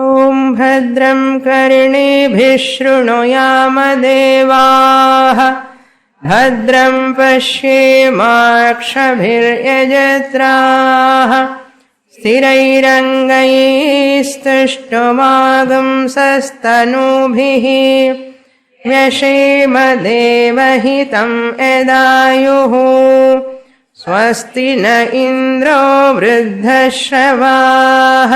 ॐ भद्रं कर्णेभिः शृणुयाम देवाः भद्रं पश्येमाक्षभिर्यजत्राः स्थिरैरङ्गैस्तुष्टुवागुंसस्तनूभिः व्यशेम देवहितं यदायुः स्वस्ति न इन्द्रो वृद्धश्रवाः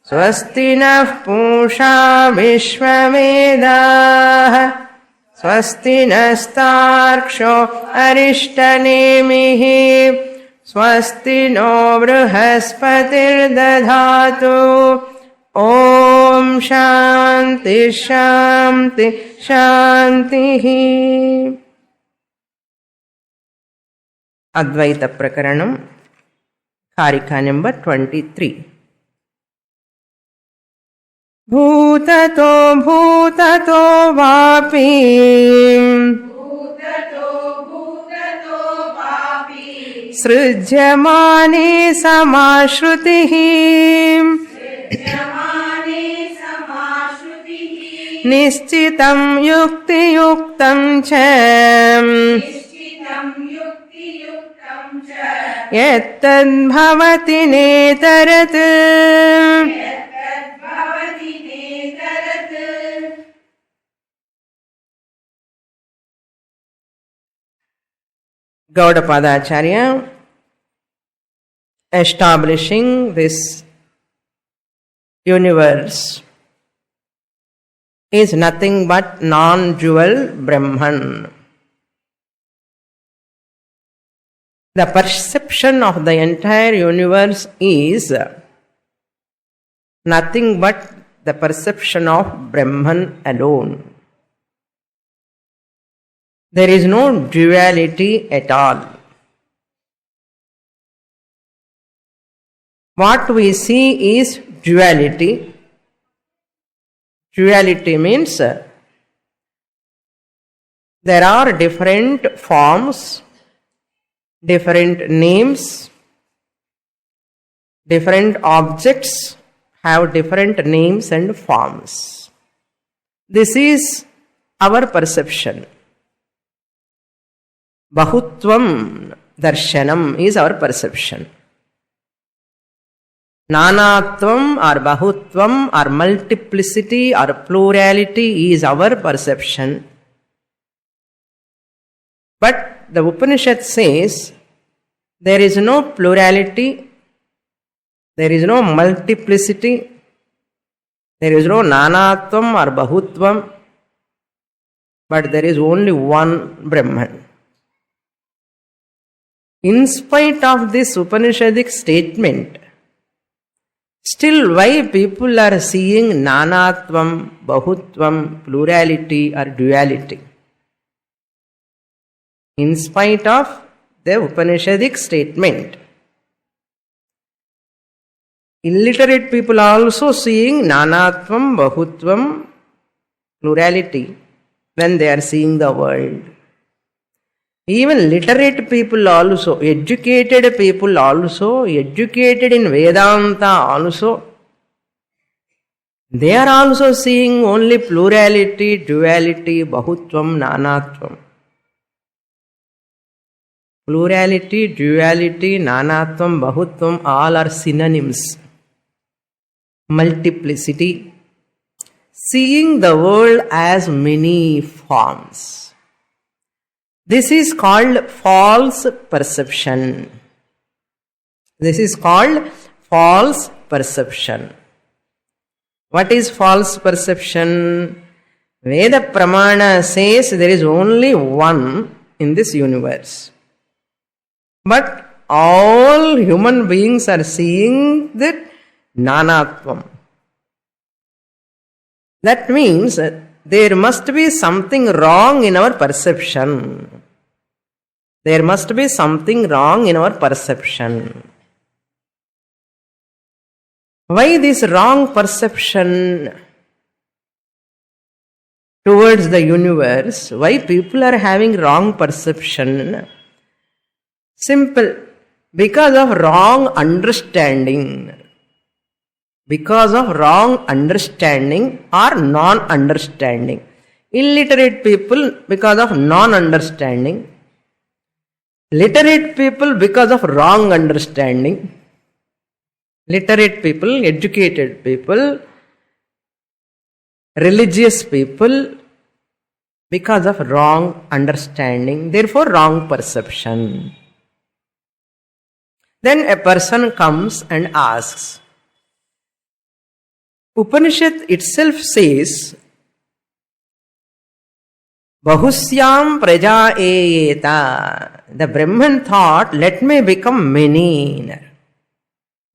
स्वस्ति नः पूषा विश्ववेदाः स्वस्ति नस्तार्क्ष्यो अरिष्टनेमिः स्वस्ति नो बृहस्पतिर्दधातु ॐ शान्ति शान्ति शान्तिः. अद्वैत प्रकरणं कारिका नंबर 23. भूततो भूततो वापि सृज्यमाने समाश्रुतिः निश्चितं युक्तियुक्तं च यत्तद्भवति नेतरत्. Gaudapadacharya establishing this universe is nothing but non-dual Brahman. The perception of the entire universe is nothing but the perception of Brahman alone. There is no duality at all. What we see is duality. Duality means there are different forms, different names, different objects have different names and forms. This is our perception. Bahutvam darshanam is our perception. Nanatvam or bahutvam or multiplicity or plurality is our perception. But the Upanishad says there is no plurality, there is no multiplicity, there is no nanatvam or bahutvam, but there is only one Brahman. In spite of this Upanishadic statement, still why people are seeing nanatvam, bahutvam, plurality or duality? In spite of the Upanishadic statement, illiterate people are also seeing nanatvam, bahutvam, plurality when they are seeing the world. Even literate people also, educated people also, educated in Vedanta also, they are also seeing only plurality, duality, bahutvam, nanatvam. Plurality, duality, nanatvam, bahutvam, all are synonyms. Multiplicity. Seeing the world as many forms. This is called false perception. This is called false perception. What is false perception? Veda Pramana says there is only one in this universe. But all human beings are seeing that nanatvam. That means there must be something wrong in our perception. There must be something wrong in our perception. Why this wrong perception towards the universe? Why people are having wrong perception? Simple. Because of wrong understanding. because of wrong understanding or non-understanding. Illiterate people because of non-understanding. Literate people because of wrong understanding. Literate people, educated people, religious people because of wrong understanding, therefore wrong perception. Then a person comes and asks, Upanishad itself says, Bahusyam praja eyeta. The Brahman thought, let me become many.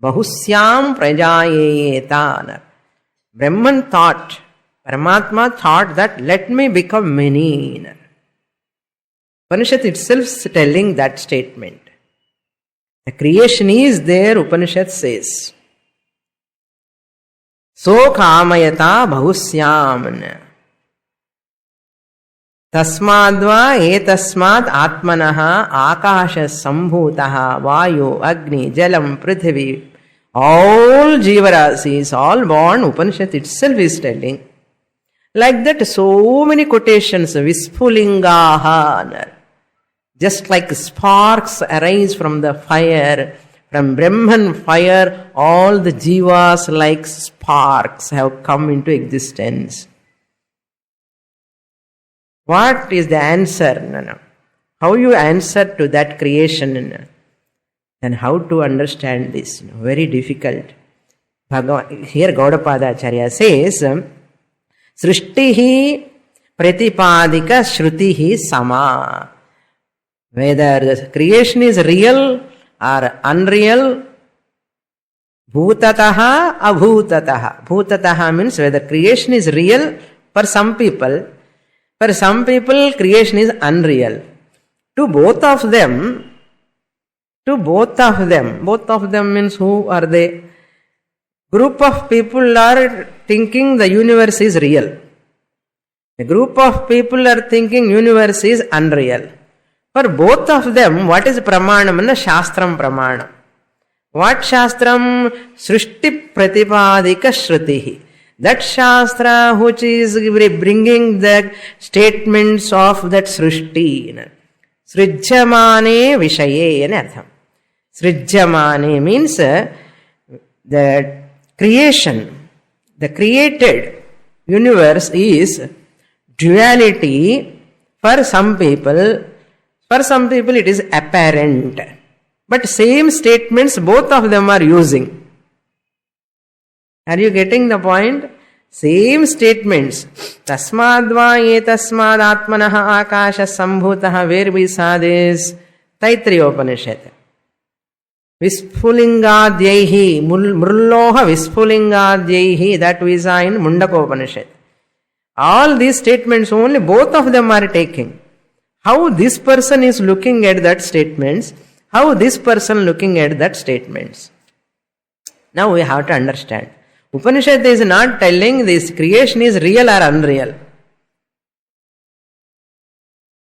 Bahusyam praja eyeta. Brahman thought, Paramatma thought that let me become many. Upanishad itself is telling that statement. The creation is there, Upanishad says. So kamayata bahusyam. Tasmadva etasmad atmanaha akasha sambhutaha vayu agni jalam prithvi. All jivarasis, all born, Upanishad itself is telling. Like that, so many quotations, Vispulingaha. Just like sparks arise from the fire, from Brahman fire, all the jivas like sparks have come into existence. What is the answer? How you answer to that creation? And how to understand this? Very difficult. Here Gaudapada Acharya says, Srishtihi pratipadika shrutihi sama. Whether the creation is real or unreal, bhutataha abhutataha. Bhutataha means whether creation is real for some people, creation is unreal. To both of them means who are they? Group of people are thinking the universe is real. A group of people are thinking universe is unreal. For both of them, what is pramanam? Shastram pramanam. What shastram? Srishti pratipadika shrutihi. That shastra which is bringing the statements of that srishti. Srijyamane vishaye anartham. Srijyamane means the creation, the created universe is duality for some people. For some people it is apparent. But same statements both of them are using. Are you getting the point? Same statements. Tasmadva etasmad atmanaha akasha sambhutaha. Where we saw this? Taittiriya Upanishad. Vispulingadhyaihi. Murloha vispulingadhyaihi. That we saw in Mandukyopanishad Upanishad. All these statements only both of them are taking. How this person is looking at that statements, how this person looking at that statements. Now we have to understand. Upanishad is not telling this creation is real or unreal.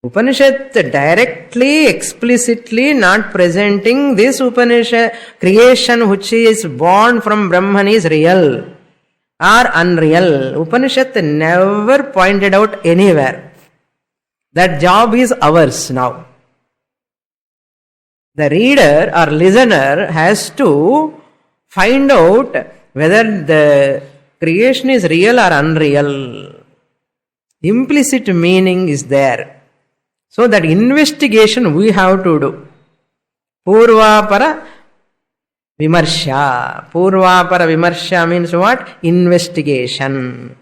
Upanishad directly, explicitly not presenting this Upanishad creation which is born from Brahman is real or unreal. Upanishad never pointed out anywhere. That job is ours now. The reader or listener has to find out whether the creation is real or unreal. Implicit meaning is there. So that investigation we have to do. Purvapara vimarsha. Purvapara vimarsha means what? Investigation.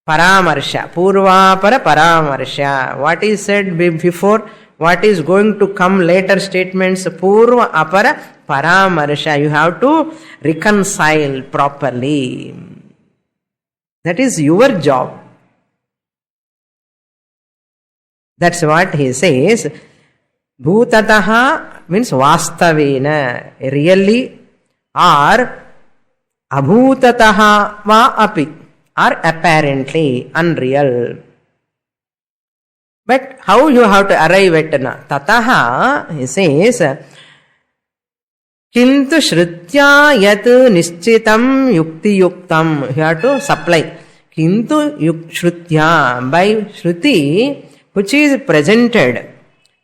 Paramarsha. Purvapara paramarsha. What is said before? What is going to come later statements? Purva apara paramarsha. You have to reconcile properly. That is your job. That's what he says. Bhutataha means vastavena. Really or abhutataha va api. Or apparently unreal. But how you have to arrive at na? Tataha, he says, Kintu Shrutya Yat Nishchitam Yukti Yuktam. You have to supply. Kintu Shrutya, by Shruti, which is presented.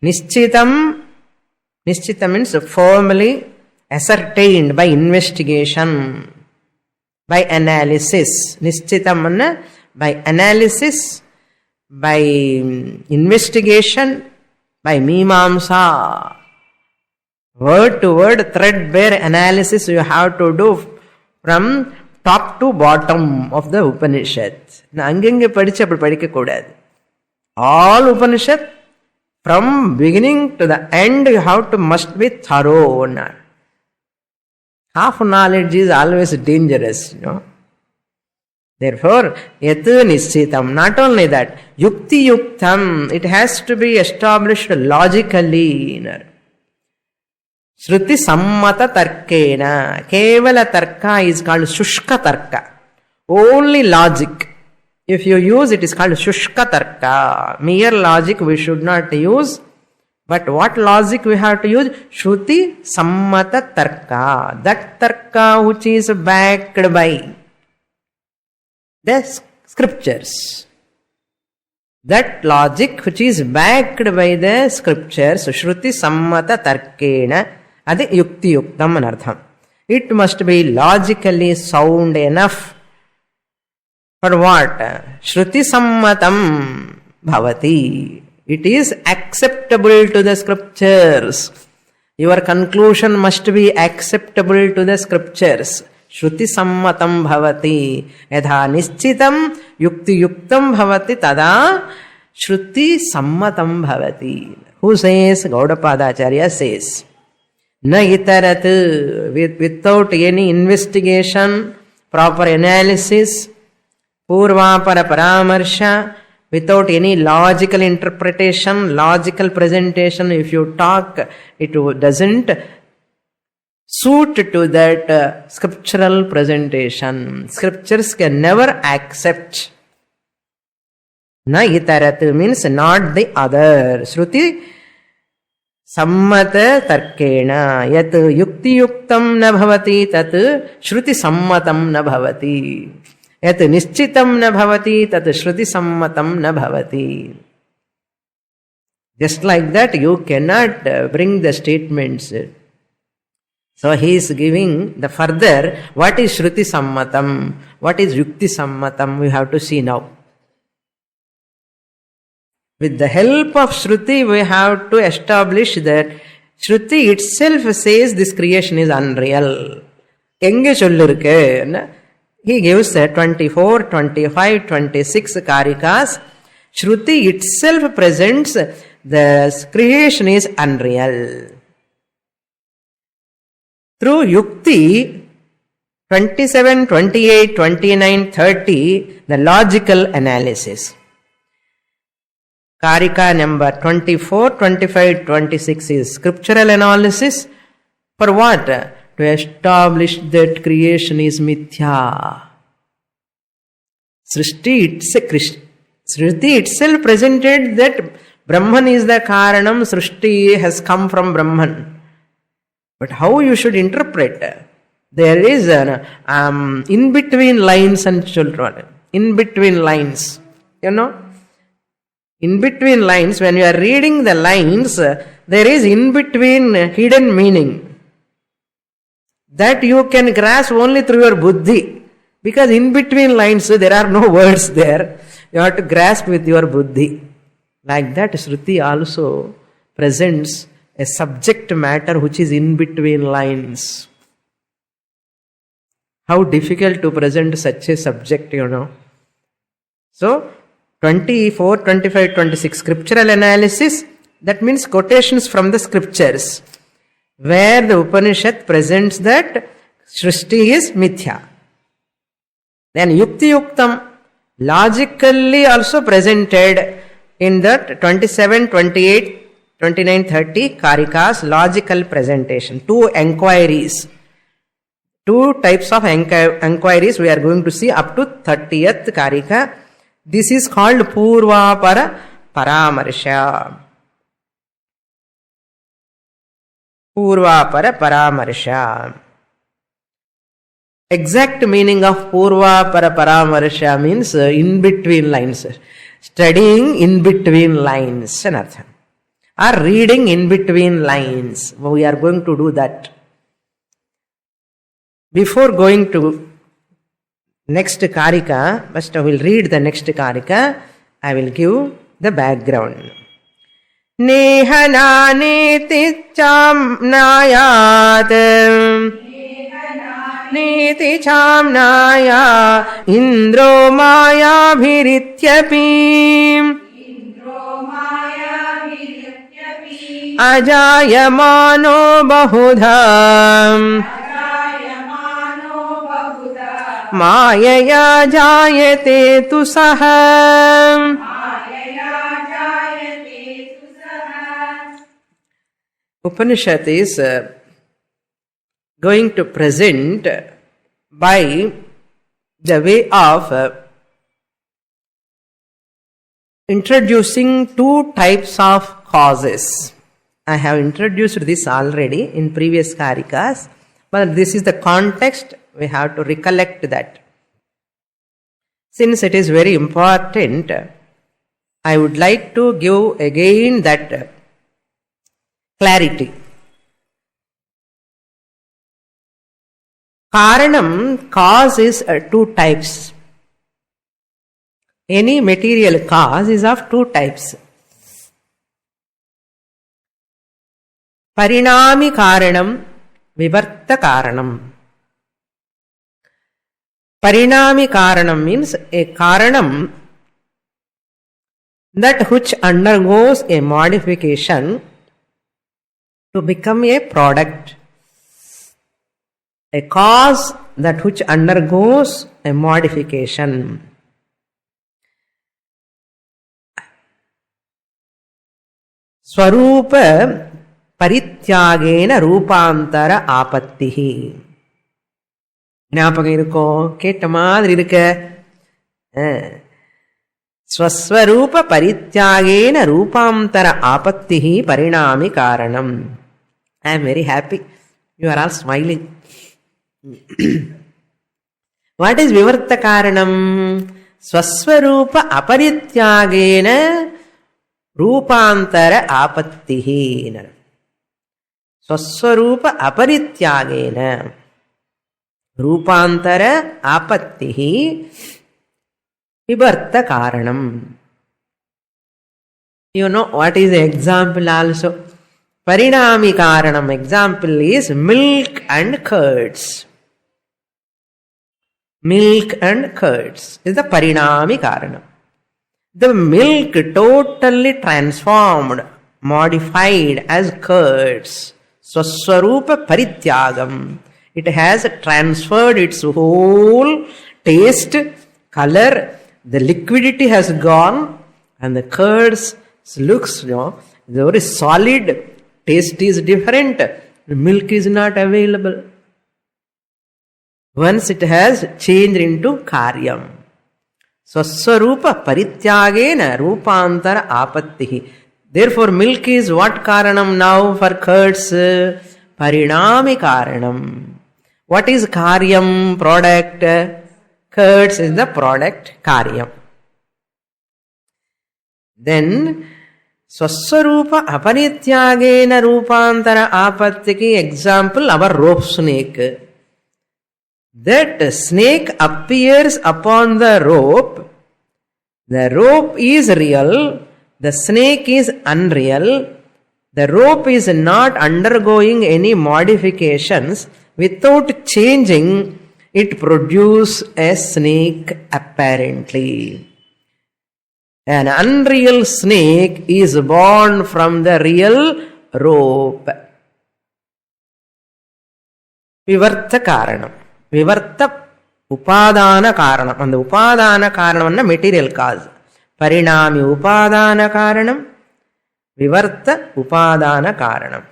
Nishchitam means formally ascertained by investigation, by analysis. Nishchitam by analysis, by investigation, by mimamsa. Word to word, threadbare analysis you have to do from top to bottom of the Upanishad. அங்கங்க படிச்சு அப்படி படிக்க கூடாது. All Upanishad from beginning to the end you have to must be thorough. Half knowledge is always dangerous, Therefore, yatu nischitam. Not only that, yukti yuktam. It has to be established logically. Shruti sammata tarkena. Kevala tarka is called shushka tarka. Only logic. If you use it is called shushka tarka. Mere logic we should not use. But what logic we have to use? Shruti sammata tarka. That tarka which is backed by the scriptures. That logic which is backed by the scriptures. Shruti sammata tarkena. Adi yukti yuktam anartham. It must be logically sound enough. For what? Shruti sammatam bhavati. It is acceptable to the scriptures. Your conclusion must be acceptable to the scriptures. Shruti sammatam bhavati. Yadha nischitam yukti yuktam bhavati tada shruti sammatam bhavati. Who says? Gaudapada Acharya says. Na itarat, without any investigation, proper analysis, purvapara paramarsha, without any logical interpretation, logical presentation, if you talk, it doesn't suit to that scriptural presentation. Scriptures can never accept. Na itarat means not the other. Shruti sammata tarkena. Yat yukti yuktam na bhavati tat shruti sammatam na bhavati. Yat nishchitam na bhavati tat shruti sammatam na bhavati. Just like that you cannot bring the statements. So he is giving the further, what is shruti sammatam, what is yukti sammatam, we have to see now. With the help of Shruti, we have to establish that Shruti itself says this creation is unreal. Enge sollirukku. He gives 24, 25, 26 Karikas. Shruti itself presents the creation is unreal. Through Yukti, 27, 28, 29, 30, the logical analysis. Karika number 24, 25, 26 is scriptural analysis. For what? To establish that creation is mithya. Srishti itself presented that Brahman is the Karanam, Srishti has come from Brahman. But how you should interpret? There is an in between lines and children. In between lines. In between lines, when you are reading the lines, there is in between hidden meaning. That you can grasp only through your buddhi. Because in between lines, there are no words there. You have to grasp with your buddhi. Like that, Shruti also presents a subject matter which is in between lines. How difficult to present such a subject, So, 24, 25, 26 scriptural analysis, that means quotations from the scriptures, where the Upanishad presents that Srishti is mithya. Then Yukti Yuktam, logically also presented in that 27, 28, 29, 30 Karikas, logical presentation. Two inquiries. Two types of inquiries we are going to see up to 30th Karika. This is called Purvapara Paramarsha. Purvapara Paramarsha. Exact meaning of Purvapara Paramarsha means in between lines. Studying in between lines. Or reading in between lines. We are going to do that. Before going to next Karika, first I will read the next Karika. I will give the background. Nehana neti chamnayat neti chamnaya indro maya bhirityapi ajayamano bahudha Mayaya jayate tu saha. Upanishad is going to present by the way of introducing two types of causes. I have introduced this already in previous Karikas, but this is the context. We have to recollect that. Since it is very important, I would like to give again that clarity. Karanam, cause is two types. Any material cause is of two types. Parinami Karanam, Vivarta Karanam. Parinami Karanam means a Karanam that which undergoes a modification to become a product. A cause that which undergoes a modification. Swarupa Parityagena Rupantara Apattihi. ஞாபகம் இருக்கும், கேட்ட மாதிரி இருக்க. ஸ்வஸ்வரூப பரித்யாகேன ரூபாந்தர ஆபத்திஹி பரிணாமி காரணம். I am very happy. You are all smiling. What is vivarta karanam? Swaswarupa aparityagena rupantara apattihi. Swaswarupa aparityagena Rupantara apattihi vivarta karanam. You know what is the example also? Parinami karanam example is milk and curds. Milk and curds is the parinami karanam. The milk totally transformed, modified as curds. Swaswarupa parityagam. It has transferred its whole taste, color, the liquidity has gone, and the curds looks, very solid. Taste is different. The milk is not available. Once it has changed into karyam. Swaswarupa parityagena rupantara apattihi. Therefore, milk is what karanam now for curds? Parinami karanam. What is karyam, product? Curds is the product, karyam. Then, swaswarupa aparityagena rupantara apattiki, example, our rope snake. That snake appears upon the rope. The rope is real, the snake is unreal. The rope is not undergoing any modifications. Without changing, it produces a snake apparently. An unreal snake is born from the real rope. Vivarta karanam. Vivarta upadana karanam. And the upadana karanam is material cause. Parinami upadana karanam. Vivarta upadana karanam.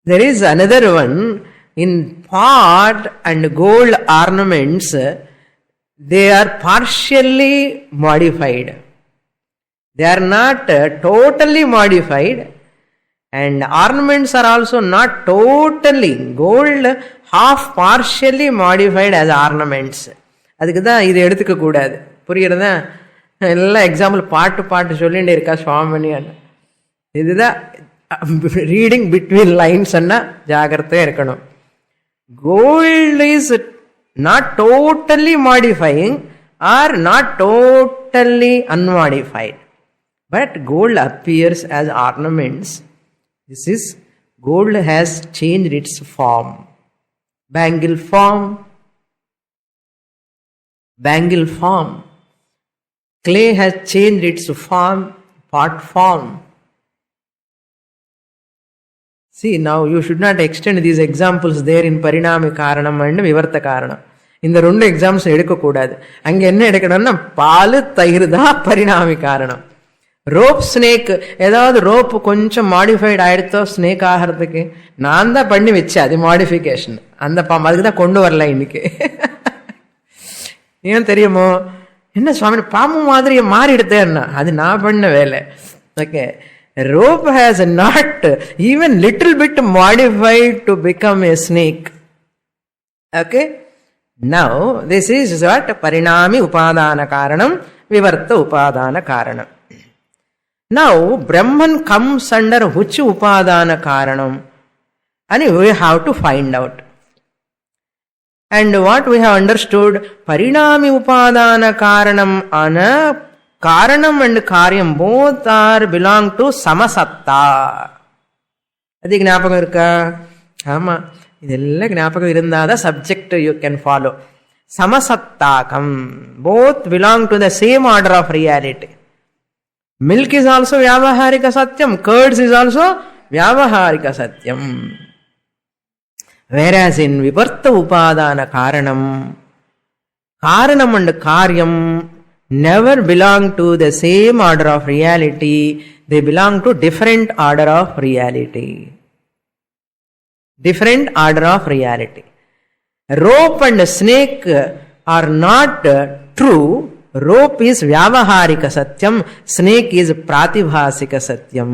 There is another one in pot and gold ornaments. They are partially modified. They are not totally modified. And ornaments are also not totally gold, half partially modified as ornaments. அதுக்கு தான் இது எடுத்துக்க கூடாது. புரியுறதா? எல்லாம் example பாட்டு சொல்லிகிட்டே இருக்கா சுவாமினி. இதுதான் ரீடிங் பிட்வீன் லைன்ஸ் சொன்னா ஜாகிரதையா இருக்கணும். Gold is not totally modifying or not totally unmodified, but gold appears as ornaments. This is, gold has changed its form. Bangle form. Clay has changed its form, pot form. See, now you should not extend these examples there in Parinami Karanam and Vivarta Karanam. இந்த 2 exams எடுக்கக்கூடாது. அங்கே என்ன எடுக்கணும்னா பால் தயிர் தான் பரிணாமி காரணம். Rope snake, ஏதாவது rope கொஞ்சம் மாடிஃபைடு ஆயிடுத்தோ ஸ்னேக் ஆகிறதுக்கு, நான் தான் பண்ணி வச்சேன். அது மாடிஃபிகேஷன். அந்த அதுக்கு தான் கொண்டு வரல இன்னைக்கு. ஏன் தெரியுமோ? என்ன சுவாமி பாம்பு மாதிரி மாறிடுத்தேன்னா அது நான் பண்ண வேலை. Okay, rope has not even little bit modified to become a snake. Okay, now this is what parinami upadana karanam, vivarta upadana karanam. Now Brahman comes under which upadana karanam, and we have to find out. And what we have understood, parinami upadana karanam ana Karanam and Karyam both are belong to Samasatta. அது ஞாபகம் இருக்கா? ஆமா, இதெல்லாம் ஞாபகம் இருந்தால் தான் subject you can follow. Samasattакam, both belong to the same order of reality. Milk is also Vyavaharika Satyam, curds is also Vyavaharika Satyam. Whereas in Vivarta Upadana Karanam, Karanam and Karyam never belong to the same order of reality. They belong to different order of reality. Different order of reality. Rope and snake are not true. Rope is Vyavaharika Satyam. Snake is Pratibhasika Satyam.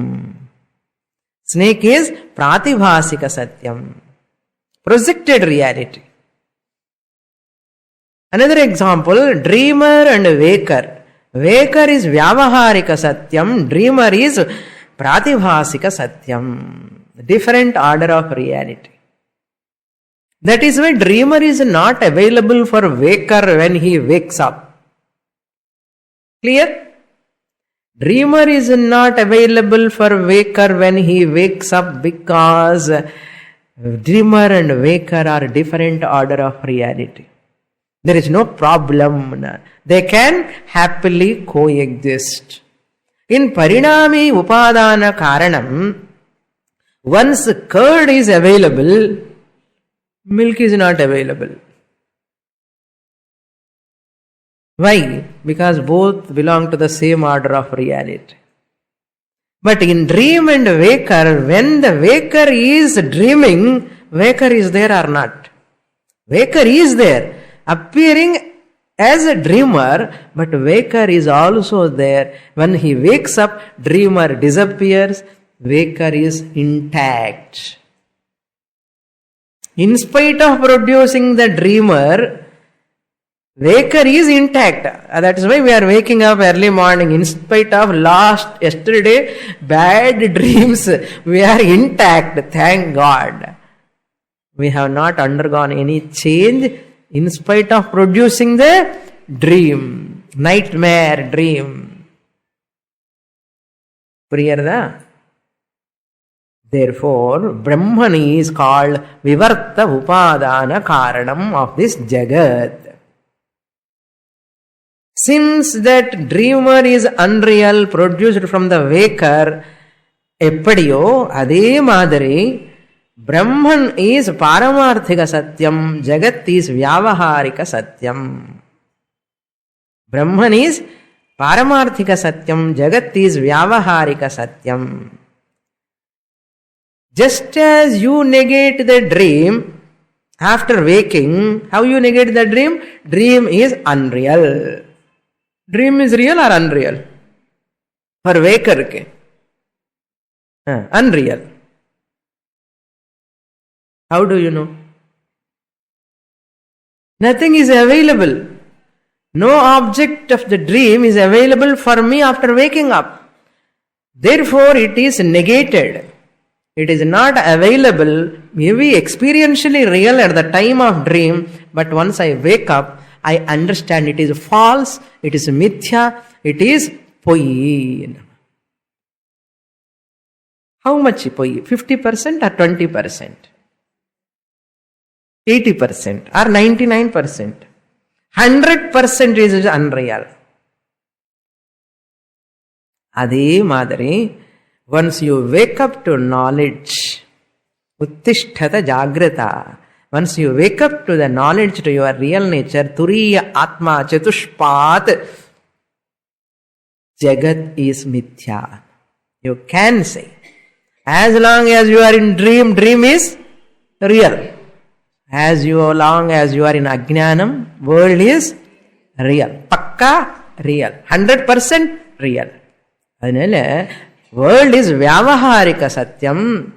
Snake is Pratibhasika Satyam. Projected reality. Another example, dreamer and waker. Waker is Vyavaharika Satyam, dreamer is Pratibhasika Satyam. Different order of reality. That is why dreamer is not available for waker when he wakes up. Clear? Dreamer is not available for waker when he wakes up, because dreamer and waker are different order of reality. There is no problem. They can happily coexist. In Parinami Upadana Karanam, once curd is available, milk is not available. Why? Because both belong to the same order of reality. But in dream and waker, when the waker is dreaming, waker is there or not? Waker is there, appearing as a dreamer, but waker is also there. When he wakes up, dreamer disappears, waker is intact. In spite of producing the dreamer, waker is intact. That is why we are waking up early morning. In spite of yesterday bad dreams, we are intact. Thank God. We have not undergone any change in spite of producing the dream, nightmare dream. Priyarda? Therefore, Brahman is called Vivarta Upadana Karanam of this Jagat. Since that dreamer is unreal, produced from the waker, eppadiyo adhe madari Brahman is Paramarthika Satyam, Jagat is Vyavaharika Satyam. Brahman is Paramarthika Satyam, Jagat is Vyavaharika Satyam. Just as you negate the dream after waking, how you negate the dream? Dream is unreal. Dream is real or unreal? For waker ke. Unreal. How do you know? Nothing is available. No object of the dream is available for me after waking up. Therefore, it is negated. It is not available, maybe experientially real at the time of dream, but once I wake up, I understand it is false, it is mithya, it is poi. How much poi? 50% or 20%? 80% or 99%? 100% is unreal. Adhe madari, once you wake up to knowledge, uttishtata jagrata, once you wake up to the knowledge to your real nature, turiya atma chatushpat, jagat is mithya. You can say, as long as you are in dream, dream is real. As long as you are in ajnanam, world is real. Pakka real. 100% real. Adinale, world is vyavaharika satyam.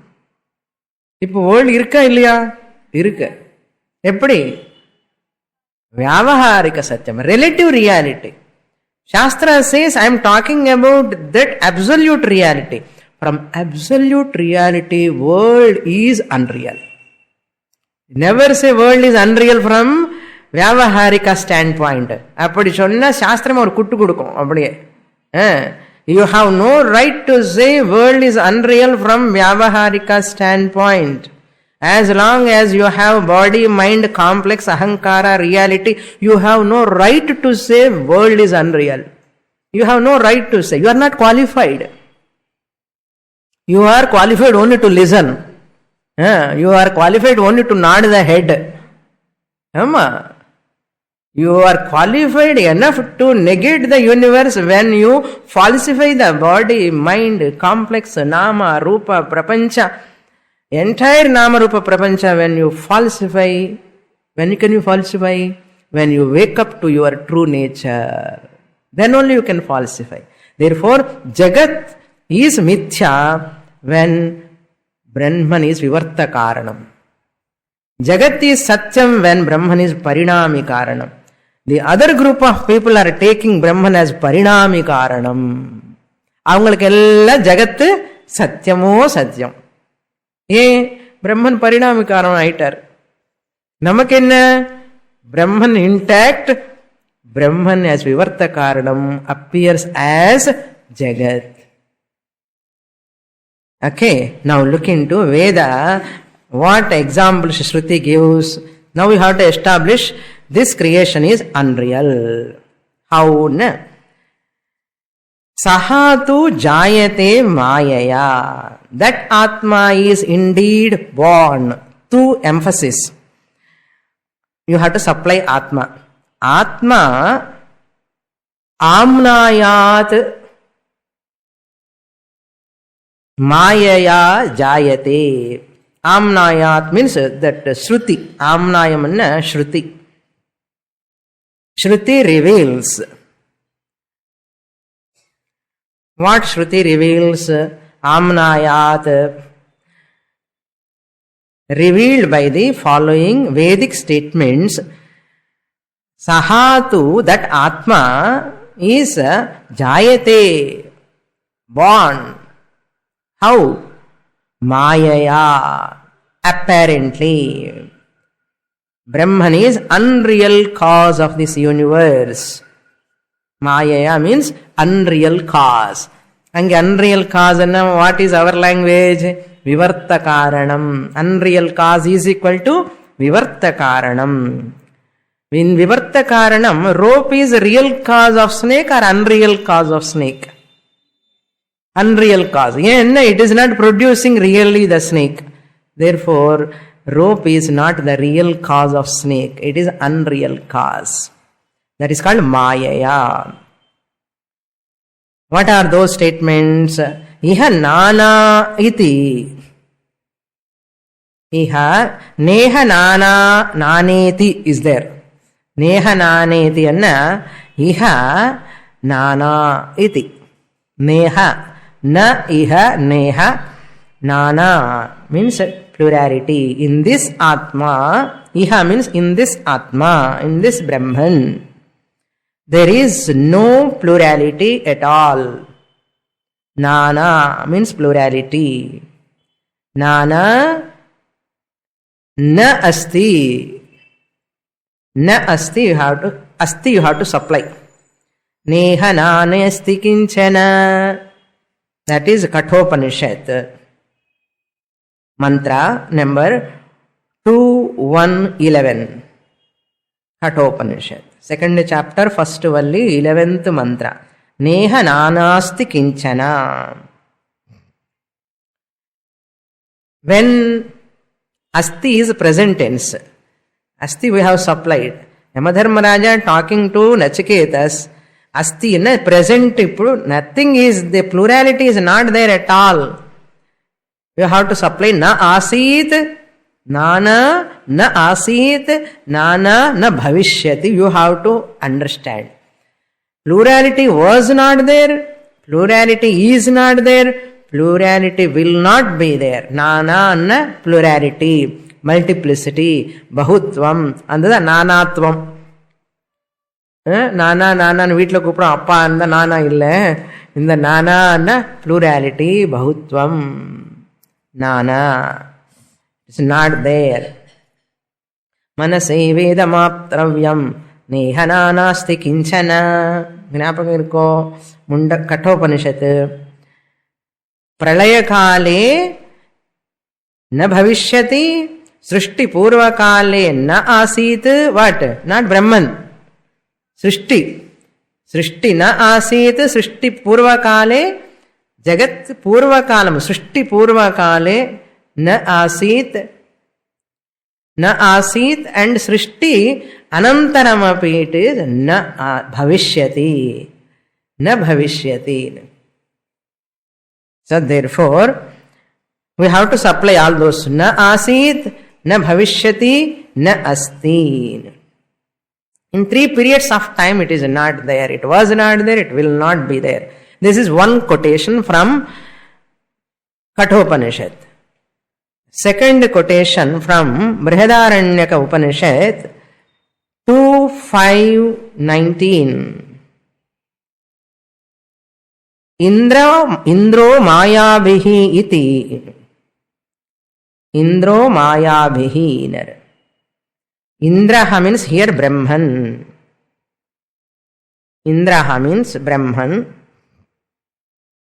Ipo world irka illaya? Irka. Eppadi? Vyavaharika satyam. Relative reality. Shastra says, I am talking about that absolute reality. From absolute reality, world is unreal. Never say world is unreal from Vyavaharika standpoint. Appadi sonna Shastram or kuttu kudukum. Appadiye. You have no right to say world is unreal from Vyavaharika standpoint. As long as you have body, mind, complex, ahankara, reality, you have no right to say world is unreal. You have no right to say. You are not qualified. You are qualified only to listen. You are qualified only to nod the head. You are qualified enough to negate the universe when you falsify the body, mind, complex, nama, rupa, prapancha. Entire nama, rupa, prapancha, when you falsify, when can you falsify? When you wake up to your true nature. Then only you can falsify. Therefore, Jagat is mithya when Brahman is vivarta karanam. Jagat is satyam when Brahman is parinami karanam. The other group of people are taking Brahman as parinami karanam. Avangalukella Jagat satyamo satyam. Brahman parinami karanam aitar. Namakenna Brahman intact, Brahman as vivarta karanam appears as Jagat. Okay, now look into Veda, what examples Shruti gives. Now we have to establish this creation is unreal. How? Sahatu jayate mayaya. That Atma is indeed born. To emphasis. You have to supply Atma. Atma amnayat Mayaya jayate. Amnayat means that Shruti. Amnayam anna Shruti. Shruti reveals. What Shruti reveals? Amnayat. Revealed by the following Vedic statements. Sahatu, that Atma is jayate. Born. How? Mayaya. Apparently. Brahman is unreal cause of this universe. Mayaya means unreal cause. And unreal cause, what is our language? Vivarta karanam. Unreal cause is equal to Vivarta karanam. In Vivarta karanam, rope is real cause of snake or unreal cause of snake? Unreal cause. It is not producing really the snake. Therefore, rope is not the real cause of snake. It is unreal cause. That is called Mayaya. What are those statements? Iha nana iti. Iha neha nana naneti is there. Neha naneti anna iha nana iti. Neha. Na iha neha Nana means plurality. In this Atma, Iha means in this Atma, in this Brahman, there is no plurality at all. Nana means plurality. Nana na asti. Na asti you have to supply. Neha nane asti kinchana. That is Kathopanishad. Mantra number 2.1.11. Kathopanishad. Second chapter, first valli, 11th mantra. Neha nanasti kinchana. When asti is present tense, asti we have supplied. Yamadharmaraja talking to Nachiketas, asti in present, nothing is, the plurality is not there at all. You have to supply na asit, nana, na asit, nana, na bhavishyati. You have to understand. Plurality was not there, plurality is not there, plurality will not be there. Nana, na plurality, multiplicity, bahutvam, and the nanatvam. Nana, nana, வீட்டில் கூப்பிடும் அப்பா அந்த நானா இல்லை, இந்த நானா plurality, bahutvam, nana, it's not there. Manase vedamaptravyam neha nanasti kinchana. ಜ್ಞಾಪಕ ಇರ್ಕೋ ಕಠೋಪನಿಷತ್. ಪ್ರಳಯಕಾಲೇ ನ ಭವಿಷ್ಯತಿ, ಸೃಷ್ಟಿ ಪೂರ್ವಕಾಲೇ ನ ಆಸೀತ್. ವಾಟ್? ನಾಟ್ ಬ್ರಹ್ಮನ್. ಸೃಷ್ಟಿ ನ ಆಸೀತ್. ಸೃಷ್ಟಿ ಪೂರ್ವಕಾಲೇ, ಜಗತ್ ಪೂರ್ವಕಾಲಂ, ಸೃಷ್ಟಿ ಪೂರ್ವಕಾಲೇ ನ ಆಸೀತ್. ನ ಆಸೀತ್ ಅಂಡ್ ಸೃಷ್ಟಿ ಅನಂತರಮಪಿ ಇಟ್ ಇಸ್ ನ ಭವಿಷ್ಯತಿ. ನ ಭವಿಷ್ಯತಿ. So therefore, we have to supply all those. Na asit, na bhavishyati, na asti. In 3 periods of time it is not there. It was not there, it will not be there. This is one quotation from Kathopanishad. Second quotation from Brihadaranyaka Upanishad 2.5.19. Indro mayabhihi iti. Indro mayabhihi. Indraha means here Brahman. Indraha means Brahman.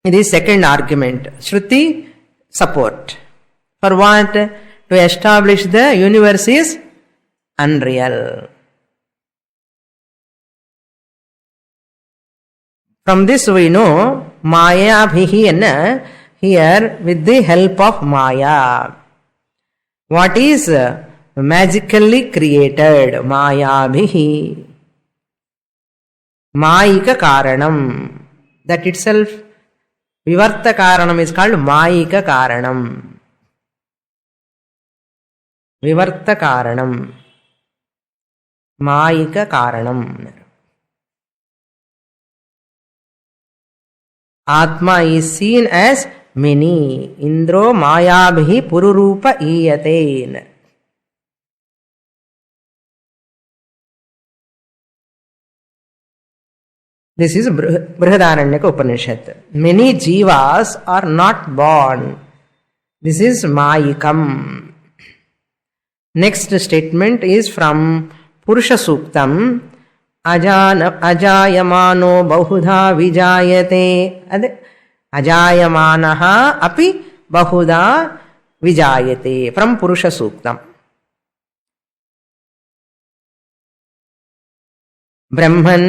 It is second argument. Shruti support. For what? To establish the universe is unreal. From this we know Maya bhihi here with the help of Maya. What is magically created? Maya bhihi. Mayika karanam. That itself, Vivarta karanam is called Mayika karanam. Vivarta karanam. Mayika karanam. Atma is seen as many. Indro mayabhi pururupa iyaten. This is Brihadaranyaka Upanishad. Many jivas are not born. This is mayikam. Next statement is from Purusha Suktam. Ajayamano bahudha vijayate. Ajayamanaha api bahudha vijayate. From Purusha Suktam. Brahman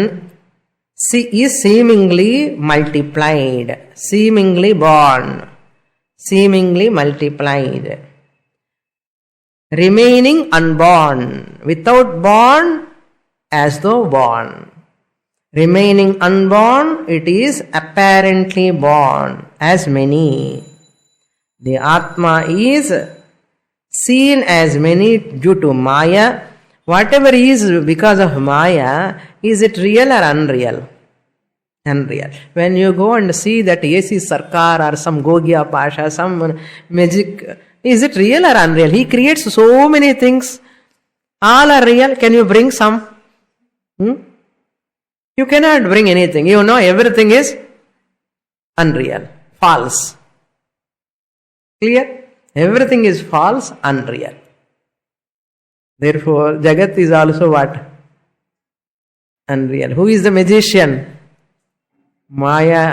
is seemingly multiplied, seemingly born, seemingly multiplied. Remaining unborn, without born, as though born. Remaining unborn, it is apparently born, as many. The Atma is seen as many due to Maya. Whatever is because of Maya, is it real or unreal? Unreal. When you go and see that AC Sarkar or some Gogia Pasha, some magic, is it real or unreal? He creates so many things. All are real. Can you bring some? You cannot bring anything. You know everything is unreal, false. Clear? Everything is false, unreal. Therefore, Jagat is also what? Unreal. Who is the magician? Maya.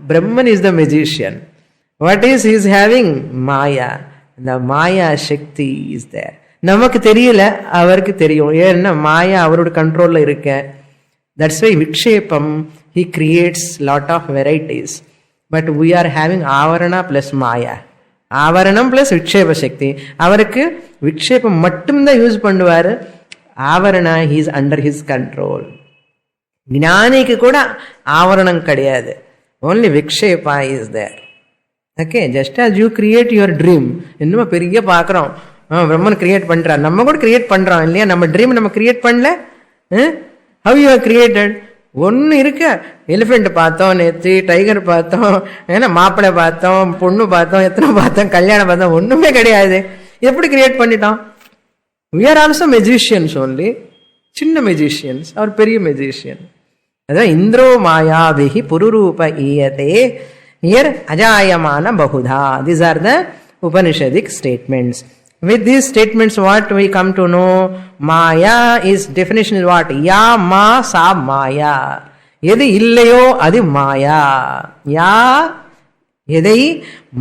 Brahman is the magician. What is he is having? Maya. The Maya Shakti is there. Namakku theriyala, avarku theriyum. Yenna Maya avaroda control la irukka. That's why Vikshepam, he creates lot of varieties. But we are having Avarana plus Maya. Avaranam plus Vikshepa Shakti. Avarku Vikshepam mattumda use panduvaru. Avarana, he is under his control. Jnaniki kuda Avaranam kadiyadu. Only Vikshepa is there. Okay, just as you create your dream. Innuma periya paakrom. Brahman create pandra. Namma kuda create pandra. Illaya namma dream namma create panla. How you have created? ஒன்னு இருக்க elephant பார்த்தோம், நேத்து tiger பார்த்தோம், ஏன்னா மாப்பிள்ளை பார்த்தோம், பொண்ணு பார்த்தோம், எத்தனை பார்த்தோம், கல்யாணம் பார்த்தோம், ஒண்ணுமே கிடையாது. எப்படி கிரியேட் பண்ணிட்டோம்? We are also magicians only. சின்ன magicians, அவர் பெரிய magician. அதான் இந்திரோ மாயாபிஹி புருரூப ஈயதே. Here அஜாயமான பகுதா. These are the Upanishadic statements. With these statements, what we come to know? Maya is definition is what? Ya ma sa maya. Yedi illayo adi maya. Ya yedi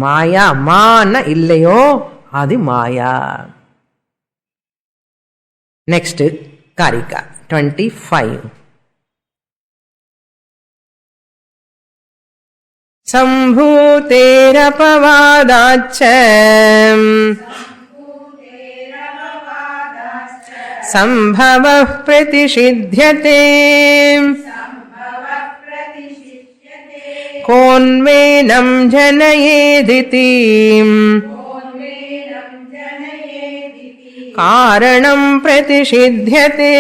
maya ma na illayo adi maya. Next, Karika 25. Sambhuterapavadacha Sambhavah pratishiddhyate Konvenam janayediti Karanam pratishiddhyate.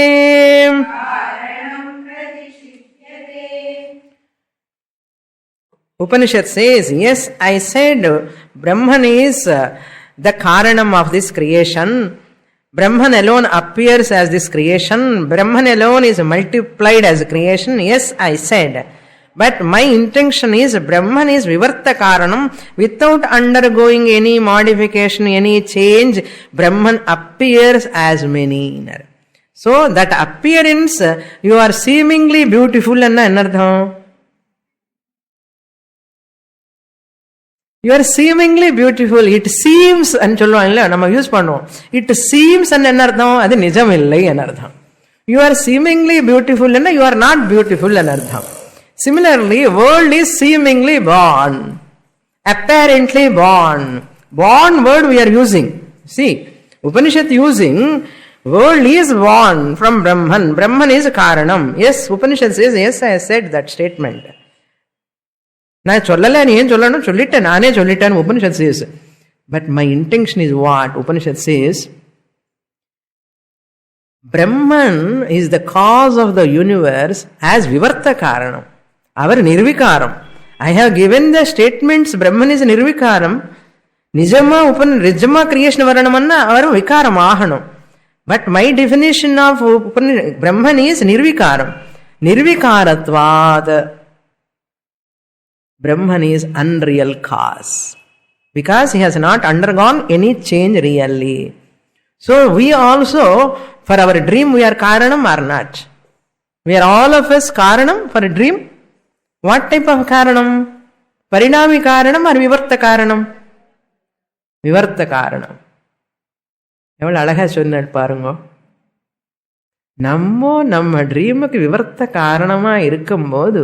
Upanishad says, yes, I said Brahman is the Karanam of this creation. Brahman alone appears as this creation. Brahman alone is multiplied as creation. Yes, I said. But my intention is Brahman is Vivarta Karanam. Without undergoing any modification, any change, Brahman appears as many. So that appearance, you are seemingly beautiful and anartham. You are seemingly beautiful. It seems and நம்ம use பண்ணுவோம். It seems and என்னர்த்தம்? அது நிஜம் இல்லை என்னர்த்தம். You are seemingly beautiful and you are not beautiful என்னர்த்தம். Similarly, world is seemingly born, apparently born. Born word we are using. See, Upanishad using world is born from Brahman. Brahman is Karanam. Yes, Upanishad says, yes, I said that statement. நான் சொல்லல, நீ ஏன் சொல்லணும்? சொல்லிட்டேன், நானே சொல்லிட்டேன். Upanishad says. But my intention is what? Upanishad says, Brahman is the cause of the universe as Vivarta Karanam. Our Nirvikaram. I have given the statements, Brahman is Nirvikaram. Nijama creation varanamanna, our Vikaram ahanam. But my definition of Brahman is Nirvikaram. Nirvikaratvat. Brahman is unreal cause. Because he has not undergone any change really. So we also, for our dream, we are Karanam or not? We are all of us Karanam for a dream. What type of Karanam? Parinami Karanam or Vivarta Karanam? Vivarta Karanam. எவ்வளவு அழகா சொன்னார் பாருங்க. நம்ம ட்ரீமுக்கு விவர்த்த காரணமா இருக்கும்போது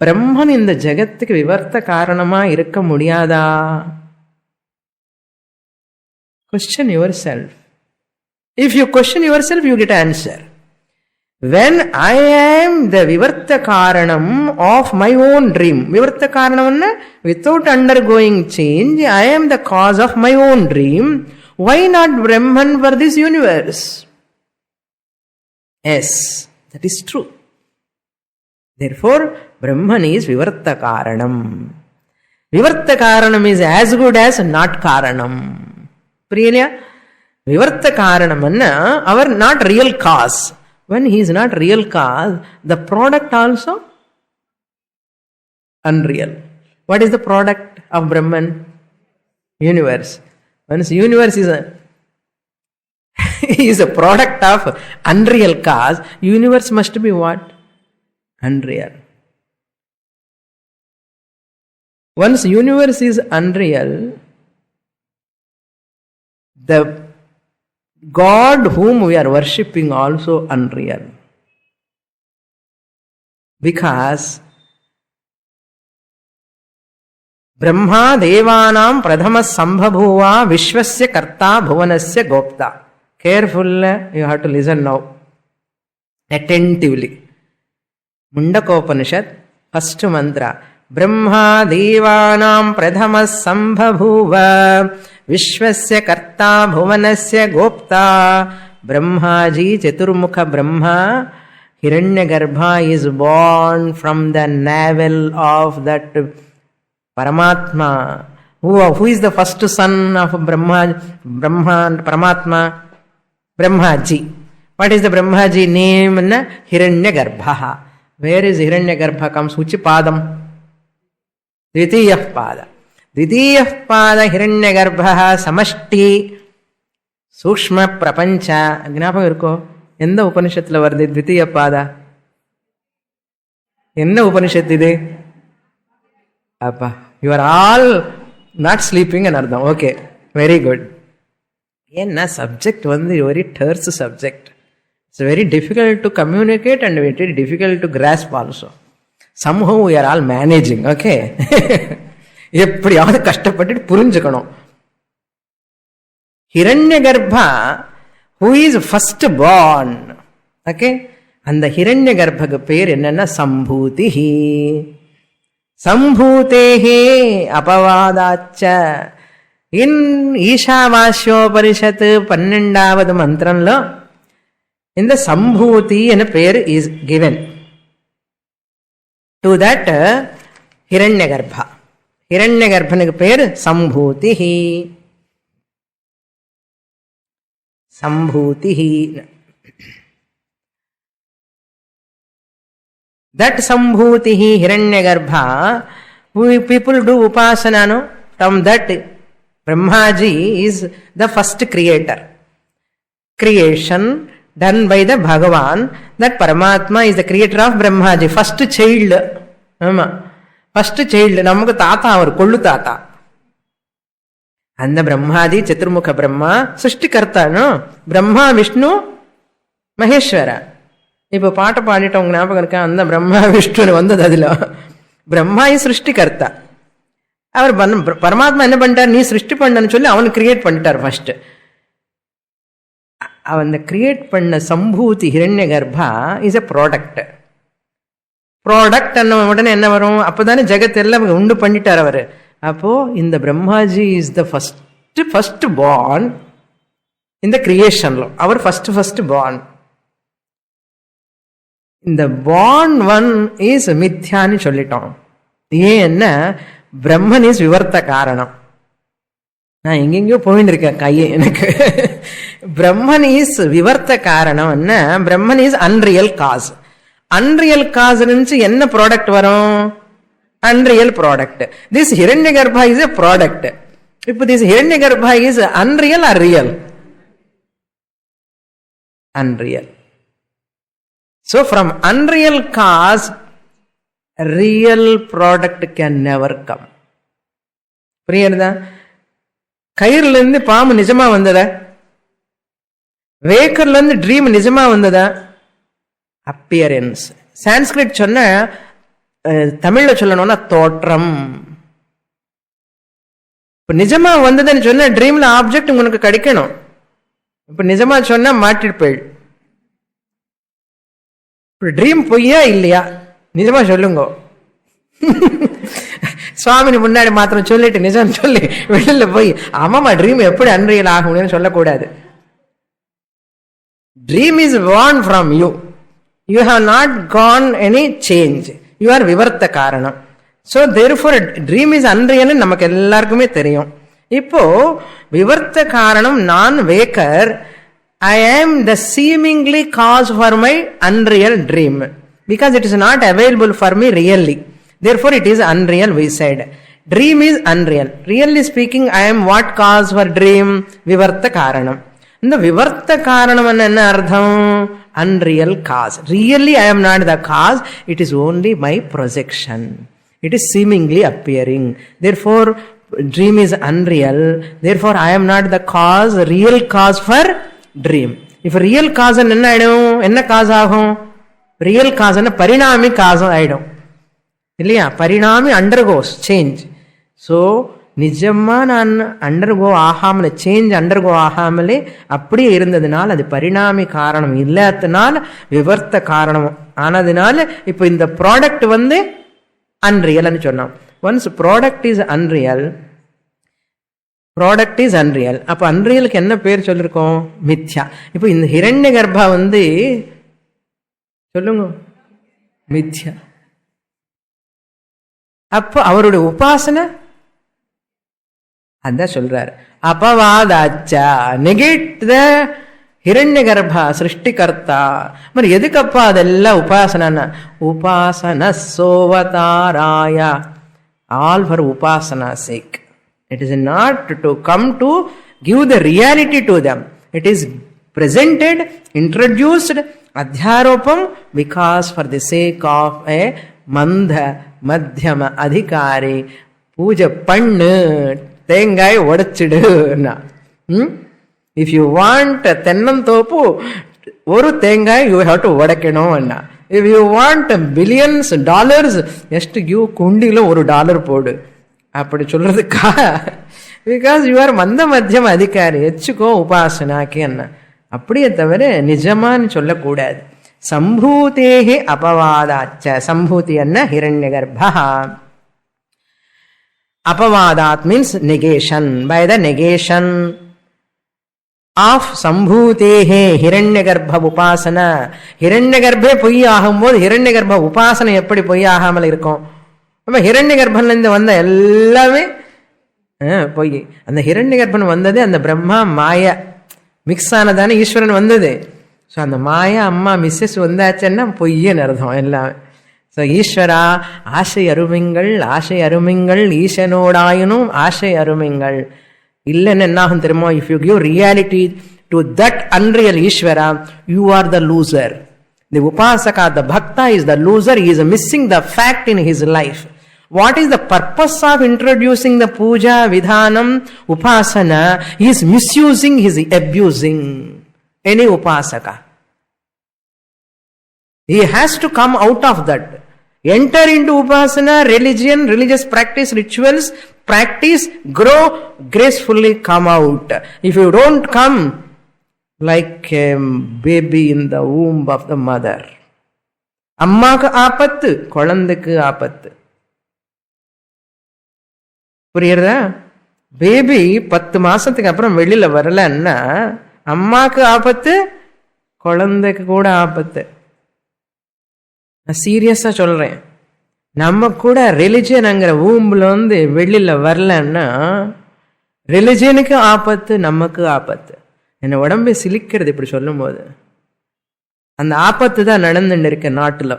பிரம்மன் இந்த ஜெகத்துக்கு விவர்த்த காரணமா இருக்க முடியாதா? Question yourself. If you question yourself, you get answer. When I am the vivarta karanam of my own dream, vivarta karanam without undergoing change, I am the cause of my own dream. Why not Brahman for this universe? Yes, that is true. Therefore, Brahman is Vivarta Karanam. Vivarta Karanam is as good as not Karanam. Priyanya? Vivarta Karanam anna, our not real cause. When he is not real cause, the product also unreal. What is the product of Brahman? Universe. Once universe is a product of unreal cause, universe must be what? Unreal. Once universe is unreal, the God whom we are worshipping also unreal. Because Brahma Devanam Pradhama Sambhabhuva Vishwasya Karta Bhuvanasya Gopta. Careful, you have to listen now. Attentively. Mandukyopanishad, first mantra. Brahma Devanam Pradhama Sambhabhuva Vishwasya Karta Bhuvanasya Gopta. Brahmaji Chaturmukha Brahma Hiranyagarbha is born from the navel of that Paramatma. Who is the first son of Brahma, Paramatma? Brahmaji. What is the Brahmaji name? Hiranyagarbha. Where is Hiranyagarbha comes? Which padam? Dvitiyah pada. Dvitiyah pada Hiranyagarbha samashti Sukshma prapancha. Gnapam irko? Enda Upanishadla varde Dvitiyah pada? Enna Upanishad ide? Appa. You are all not sleeping and ardham. Okay. Very good. Enna subject one very terse subject. It's very difficult to communicate and very difficult to grasp also. Somehow we are all managing. Okay. எப்படியாவது கஷ்டப்பட்டு புரிஞ்சுக்கணும். Hiranyagarbha, who is first born. Okay. அந்த Hiranyagarbha பேர் என்னன்னா Sambhutihi. Sambhutehe apavadacha. In Ishavasyopanishat 12வது மந்திரம்ல இந்த Sambhuti என்ற பெயர் is given to that Hiranyagarbha. Hiranyagarbhaனுக்கு பெயர் Sambhutihi. Sambhutihi. That Sambhutihi Hiranyagarbha, people do upasana, no? From that Brahmaji is the first creator. Creation done by the Bhagavan. That Paramatma is the creator of Brahmaji. First child. First child. Namakku tata or kollu tata. And the Brahmadi Chaturmukha Brahma Srishtikarta, no? Brahma, Vishnu, Maheshwara. இப்போ பாட்டை பாடிட்டவங்க ஞாபகம் இருக்கா? அந்த பிரம்மா விஷ்ணுன்னு வந்தது. அதுல Brahma is சிருஷ்டிகர்த்தா. அவர் பரமாத்மா என்ன பண்ணிட்டார்? நீ சிருஷ்டி பண்ணன்னு சொல்லி அவனு கிரியேட் பண்ணிட்டார். ஃபர்ஸ்ட் அவன் கிரியேட் பண்ண சம்பூதி ஹிரண்யகர்பா இஸ் எ ப்ராடக்ட். ப்ராடக்ட் அன்ன உடனே என்ன வரும்? அப்போதானே ஜெகத் எல்லாம் உண்டு பண்ணிட்டார் அவரு. அப்போ இந்த Brahmaji is the first born இந்த கிரியேஷன்ல. அவர் ஃபர்ஸ்ட் பார்ன். இந்த born one is மித்யான்னு சொல்லிட்டோம். ஏன்னா பிரம்மன் இஸ் விவர்த்த காரணம். நான் எங்கெங்கயோ போயிட்டு இருக்கேன் கையே எனக்கு. பிரம்மன் இஸ் விவர்த்த காரணம். என்ன? Brahman is unreal cause. Unreal cause இருந்துச்சு என்ன ப்ராடக்ட் வரும்? Unreal product. This Hiranyagarbha is a product. இப்போ this Hiranyagarbha is unreal or real? Unreal. So from unreal cause, real product can never come. புரியுதா? கயிறுல இருந்து பாம்பு நிஜமா வந்ததா? வேக்கர்ல இருந்து ட்ரீம் நிஜமா வந்ததா? அப்பியரன்ஸ். சான்ஸ்கிரிட் சொன்ன தமிழ்ல சொல்லணும்னா தோற்றம். இப்ப நிஜமா வந்ததுன்னு சொன்ன ட்ரீம்ல ஆப்ஜெக்ட் உங்களுக்கு கிடைக்கணும். இப்ப நிஜமா சொன்னா மாட்டிருப்பேள். ட்ரீம் பொய்யா இல்லையா? நிஜமா சொல்லுங்க. சுவாமினி முன்னாடி மாத்திரம் சொல்லிட்டு நிஜம் சொல்லி வெளியில போய் ஆமாமா ட்ரீம் எப்படி அன்ரியல் ஆகும்னு சொல்லக்கூடாது. Dream is born from you. You have not gone any change. You are vivarta karanam. So therefore dream is unreal நமக்கு எல்லாருக்குமே தெரியும். இப்போ விவர்த்த காரணம் நான் walker, I am the seemingly cause for my unreal dream because it is not available for me really. Therefore it is unreal, we said. Dream is unreal. Really speaking, I am what cause for dream? Vivarta karanam. இந்த விவர்த்த காரணம் என்ன அர்த்தம்? Unreal cause. Really I am not the cause. It is only my projection. It is seemingly appearing. Therefore dream is unreal. Therefore I am not the cause, real cause for dream. If real cause என்ன ஆயிடும்? என்ன cos ஆகும்? Real cos பரிணாமி cos ஆயிடும் இல்லையா? பரிணாமி undergoes change. So நிஜமா நான் undergo ஆகாமலே, change undergo ஆகாமலே அப்படியே இருந்ததுனால அது பரிணாமி காரணம் இல்லாததுனால விவர்த்த காரணம் ஆனதுனால இப்போ இந்த ப்ராடக்ட் அன்ரியல்னு சொன்னோம். Once product is unreal, product is unreal. அப்போ அன்ரியலுக்கு என்ன பேர் சொல்லிருக்கோம்? மித்யா. இப்போ இந்த ஹிரண்ய கர்ப்பா சொல்லுங்க மித்யா. அப்போ அவருடைய உபாசனை அதான் சொல்றாரு, அபவாதாச்சா, நெகேட் த ஹிரண்ய கர்ப்பா சிருஷ்டிகர்த்தா. మరి எதுக்கப்பா அதெல்லாம் உபாசனா? உபாசன சோவதாராய, ஆல் ஃபார் உபாசனா sake. It is not to come to give the reality to them. இட் இஸ் presented, introduced, adhyaropam, because for the sake of a mandha madhyama adhikari puja pannu தேங்காய் உடைச்சிடு. If you want தென்னந்தோப்பு ஒரு தேங்காய் you have to உடைக்கணும். If you want billions dollars just give குண்டில $1 போடு அப்படி சொல்றதுக்கா? Because you are மந்த மத்தியம் அதிகாரி, வச்சுக்கோ உபாசனாக்கு என்ன. அப்படியே தவிர நிஜமான்னு சொல்லக்கூடாது. சம்பூதேஹி அபவாதாச்ச, சம்பூதி என்ன? ஹிரண்ய கர்ப்பா. அபவாதாத் means negation. By the negation of சம்பூதேஹே ஹிரண்ய கர்ப்ப உபாசன. ஹிரண்ய கர்ப்பே பொய் ஆகும்போது ஹிரண்ய கர்ப்ப உபாசனை எப்படி பொய் ஆகாமல் இருக்கும்? நம்ம ஹிரண்ய கர்ப்பன்லேருந்து வந்த எல்லாமே பொய். அந்த ஹிரண்ய கர்ப்பன் வந்தது அந்த பிரம்மா மாயா மிக்ஸ் ஆனதானே ஈஸ்வரன் வந்தது. ஸோ அந்த மாயா அம்மா மிஸ்ஸஸ் வந்தாச்சுன்னா பொய்யன்னு அர்த்தம் எல்லாமே. ஸோ ஈஸ்வரா ஆசை அருமைங்கள், ஆசை அருமைங்கள், ஈசனோடாயினும் ஆசை அருமைங்கள் இல்லைன்னு என்னாகும் தெரியுமோ? If you give reality to that unreal Ishvara, you are the loser. The உபாசகா, த பக்தா is the loser. He is missing the fact in his life. What is the purpose of introducing the puja, vidhanam, upasana? He is misusing, he is abusing any upasaka. He has to come out of that. Enter into upasana, religion, religious practice, rituals, practice, grow, gracefully come out. If you don't come like a baby in the womb of the mother, அம்மாக்கு ஆபத்து, குழந்தைக்கு ஆபத்து. புரியுறதா? Baby 10 மாசத்துக்கு அப்புறம் வெளியில வரலன்னா அம்மாக்கு ஆபத்து, குழந்தைக்கு கூட ஆபத்து. நான் சீரியஸா சொல்றேன். நம்ம கூட ரிலிஜியன்ங்கிற ஊம்புல வெளியில வரலன்னா ரிலிஜியனுக்கு ஆபத்து, நமக்கு ஆபத்து. என்ன உடம்பை சிலிக்கிறது இப்படி சொல்லும் போது. அந்த ஆபத்து தான் நடந்துட்டு இருக்க நாட்டுல.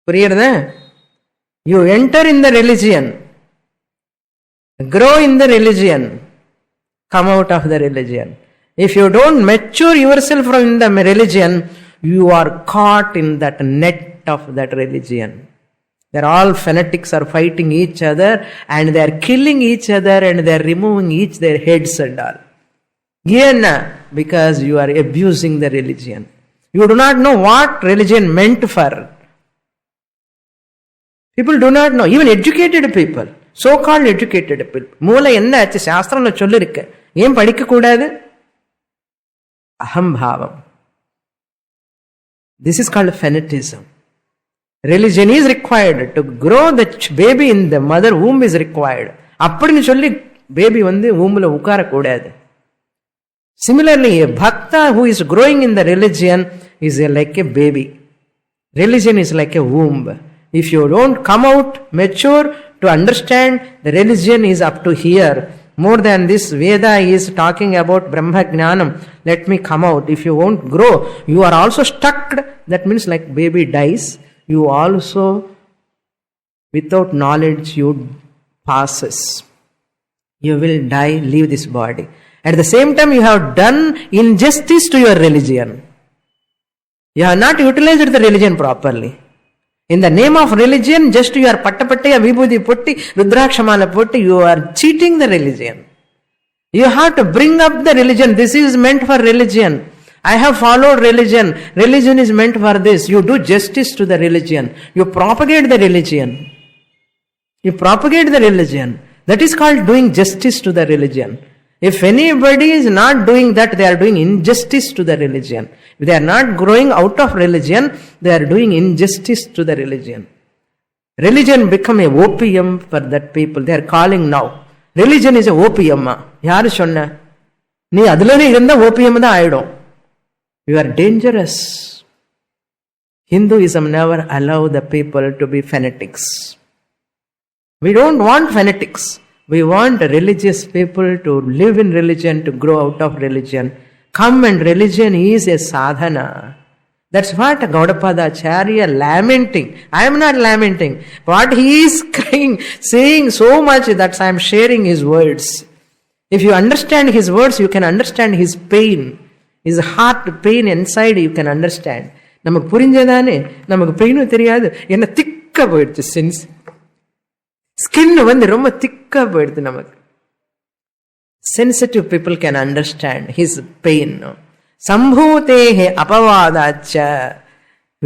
புரியுறத? You enter in the religion, grow in the religion, come out of the religion. If you don't mature yourself from the religion, you are caught in that net of that religion. They're all fanatics are fighting each other and they are killing each other and they are removing each their heads and all. Yena, because you are abusing the religion. You do not know what religion meant for. People do not know, even educated people, so called educated people. மூளை என்ன ஆச்சு? சாஸ்திரம்ல சொல்லிருக்க, ஏன் படிக்க கூடாது? அகம்பாவம். This is called fanaticism. Religion is required to grow the baby in the mother womb is required. அப்படின்னு சொல்லி பேபி womb-ல உட்கார கூடாது. Similarly, a bhakta who is growing in the religion is like a baby. Religion is like a womb. If you don't come out mature to understand, the religion is up to here. More than this, Veda is talking about Brahma Jnanam. Let me come out. If you won't grow, you are also stuck. That means like baby dies. You also, without knowledge, you passes. You will die, leave this body. At the same time, you have done injustice to your religion. You have not utilized the religion properly. In the name of religion, just you are pattapattiya, vibhuti putti, rudrakshamala putti, you are cheating the religion. You have to bring up the religion. This is meant for religion. I have followed religion. Religion is meant for this. You do justice to the religion. You propagate the religion. You propagate the religion. That is called doing justice to the religion. If anybody is not doing that, they are doing injustice to the religion. If they are not growing out of religion, they are doing injustice to the religion. Religion become a opium for that people. They are calling now. Religion is a opium. Yaar sonna? Nee adulane irundha opium da aidum. You are dangerous. Hinduism never allow the people to be fanatics. We don't want fanatics. We want religious people to live in religion, to grow out of religion. Come, and religion is a sadhana. That's what Gaudapada Acharya lamenting. I am not lamenting. What he is crying, saying so much that I am sharing his words. If you understand his words, you can understand his pain. His heart pain inside you can understand. Namak purinjadane, namak painu theriyadu. Enna thikka poiduchu since. Skin வந்து ரொம்ப திக்கா போயிடுது நமக்கு. Sensitive people can understand his pain. Sambhutehe apavadacha.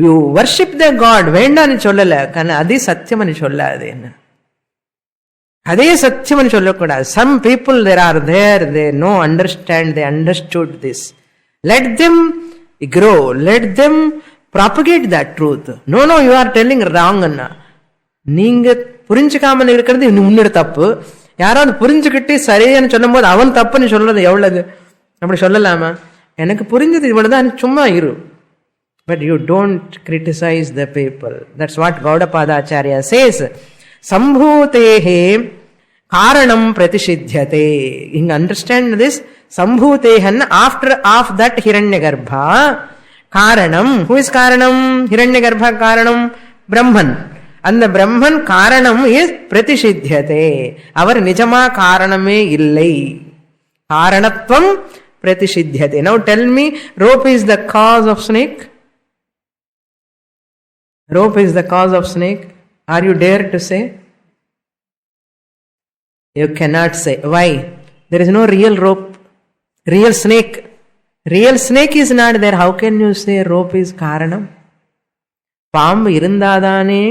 You worship the God. வேண்டான்னு சொல்லல. కానీ అది సత్యం అని சொல்லாது. అదే సత్యం అని சொல்லக்கூடாது. Some people there are there, they know, understand, they understood this. Let them grow. Let them propagate that truth. No, you are telling wrong. நீங்க புரிஞ்சுக்காமல் இருக்கிறது முன்னோட தப்பு. யாராவது புரிஞ்சுக்கிட்டு சரியானு சொல்லும் போது அவன் தப்புன்னு சொல்றது எவ்வளவு? அப்படி சொல்லலாமா? எனக்கு புரிஞ்சது இவ்வளவுதான், சும்மா இரு. But you don't criticize the people. That's what Gaudapada Acharya says. Sambhutehe karanam pratishidyate. You understand this? Sambhutehan, after of that Hiranyagarbha, karanam. Who is karanam? Hiranyagarbha karanam? Brahman. அந்த பிரம்மன் காரணம் இஸ் பிரதிஷித்தியதே. அவர் நிஜமா காரணமே இல்லை. காரணத்துவம் பிரதிஷித்தியதே. Now tell me, rope is the cause of snake? Rope is the cause of snake? Are you dare to say? You cannot say. Why? There is no real rope, real snake. Real snake is not there. How can you say rope is karanam? பாம்பு இருந்தாதானே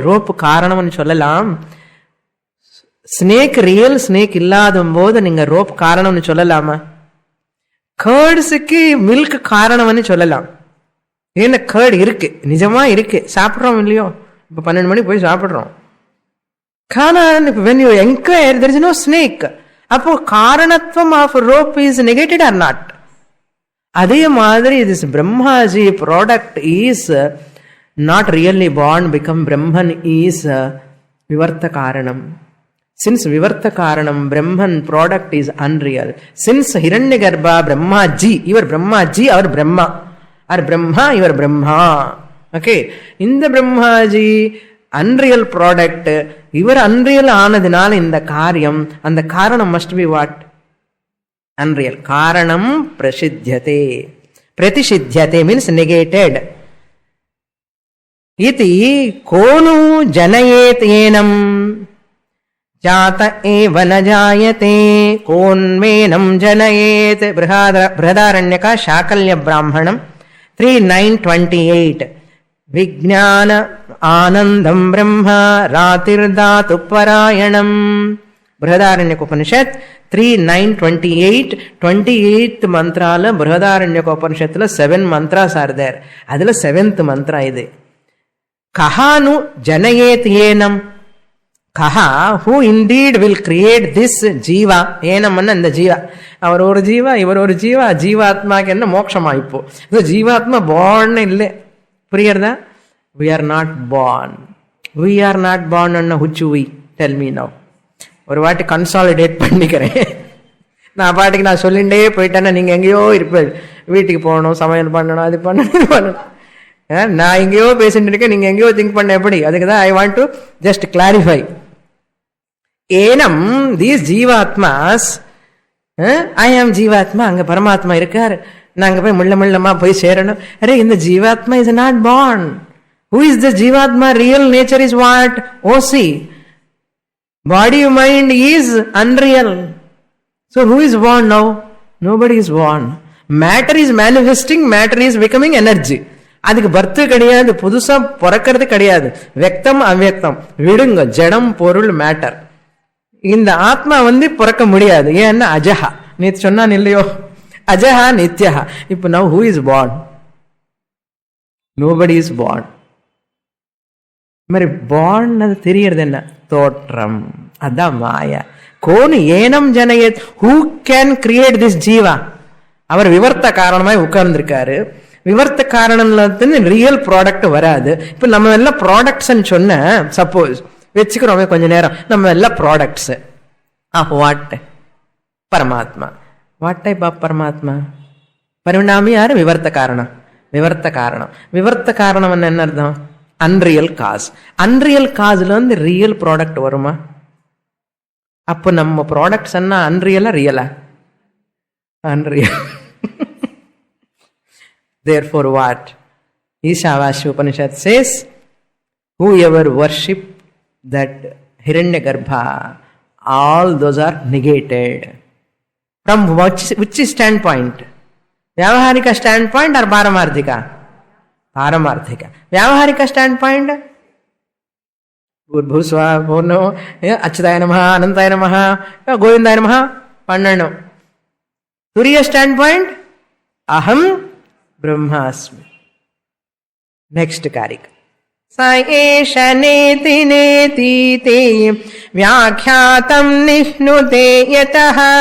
rope காரணம்னு சொல்லலாம். Snake real snake இல்லாத போது நீங்க rope காரணம்னு சொல்லலாமா? கேர்ட்ஸுக்கு milk காரணம்னு சொல்லலாம். ஏன்னா கேர்ட் இருக்கு, நிஜமா இருக்கு, சாப்பிட்றோம் இல்லையோ? இப்ப 12 மணி போய் சாப்பிட்றோம். காரணம் when you inquire, there is no snake. அப்போ காரணத்துவம் of rope is negated or not? அதே மாதிரி this Brahmaji product is not really born, become Brahman is Vivarta Karanam. Since Vivarta Karanam, Brahman product is unreal. Since Hiranyagarbha, Brahmaji, your Brahmaji, our Brahma. Our Brahma, your Brahma. Okay. In the Brahmaji, unreal product, your unreal aanadinal in the karyam, and the Karanam must be what? Unreal. Karanam prashidhyate. Pratishidyate means negated. इति कोनु जनयेत annum जात एव न जायते कोन्मेनम जनयेत. बृहदारण्यक शाकल्य ब्राह्मणम 3:9-28. विज्ञान आनंदम ब्रह्म रातिर्धातु परायणम. Brihadaranyaka Upanishad 3:9-28. 28th मंत्राल Brihadaranyaka उपनिषत्तुல 7 mantras are there. adula 7th mantra idu. Kahanu janayet yenam. Kaha, who indeed will create this jiva. Yenam anna and the jiva. அவர் ஒரு ஜீவா, இவர் ஒரு ஜீவா. ஜீவாத்மாக்கு என்ன மோட்சமா? இப்போ ஜீவாத்மா born இல்லை. புரியுறதா? We are not born. We are not born Anna. which we? Tell me now. ஒரு வாட்டி கன்சாலிடேட் பண்ணிக்கிறேன். நான் பாட்டுக்கு நான் சொல்லிகிட்டே போயிட்டேன்னா நீங்கள் எங்கேயோ இருப்பேன். வீட்டுக்கு போகணும், சமையல் பண்ணணும், அது பண்ணணும். நான் எங்கேயோ பேசிட்டு இருக்கேன், நீங்கள் எங்கேயோ திங்க் பண்ண எப்படி? அதுக்கு தான் I want to just clarify. Yanam these ஜீவாத்மாஸ், ஐ ஆம் ஜீவாத்மா, அங்கே பரமாத்மா இருக்கார், நாங்கள் போய் முள்ளமா போய் சேரணும். அரே, இந்த ஜீவாத்மா is not born. Who is the ஜீவாத்மா? Real nature is what? ஓசி. Body mind is unreal. So who is born now? Nobody is born. Matter is manifesting, matter is becoming energy. அதுக்கு பர்த் கிடையாது, புதுசா பிறக்கிறது கிடையாது. வெக்தம் அவ்யக்தம் விடுங்க, ஜடம் பொருள் மேட்டர். இந்த ஆத்மா பிறக்க முடியாது. ஏன்னா அஜஹா. நேற்று சொன்னான் இல்லையோ, அஜஹா நித்யஹா. இப்போ now who is born? Nobody is born. మరి బాండ్ అది తెలియదు என்ன? தோற்றம். அதான் மாயா. கோன் ஏனம் ஜனயத். ஹூ கேன் கிரியேட் திஸ் ஜீவா? அவர் விவர்த்த காரணமாய் உட்கார்ந்துருக்காரு. விவர்த்த காரணத்துல ரியல் ப்ராடக்ட் வராது. இப்ப நம்ம எல்லாம் ப்ராடக்ட்ஸ் சொன்ன சப்போஸ் வச்சுக்கிறோமே கொஞ்ச நேரம், நம்ம எல்லாம் ப்ராடக்ட்ஸ் ஆஃப் வாட்? பரமாத்மா. வாட் டைப் ஆஃப் பரமாத்மா? பரிணாமி யாரு? விவர்த்த காரணம். விவர்த்த காரணம். விவர்த்த காரணம் என்ன அர்த்தம்? Unreal cause. அன்ரியல் காஸ்ல ரியல் ப்ராடக்ட் வருமா? அப்போ நம்ம ப்ராடக்ட்ஸ் என்ன அன்ரியலா ரியலா? Unreal. Therefore what? Ishavasya Upanishad says, whoever worship that Hiranyagarbha, all those are negated. From which standpoint? Vyavaharika standpoint or Paramarthika? Paramarthika. Vyavaharika standpoint, Bhusva, Bhono, Achyutaya Namaha, Anantaya Namaha, Govindaya Namaha, Pannanu. Turiya standpoint, Aham Brahmasmi. Next Karika. Sa esha neti neti te vyakhyatam nishnute yataha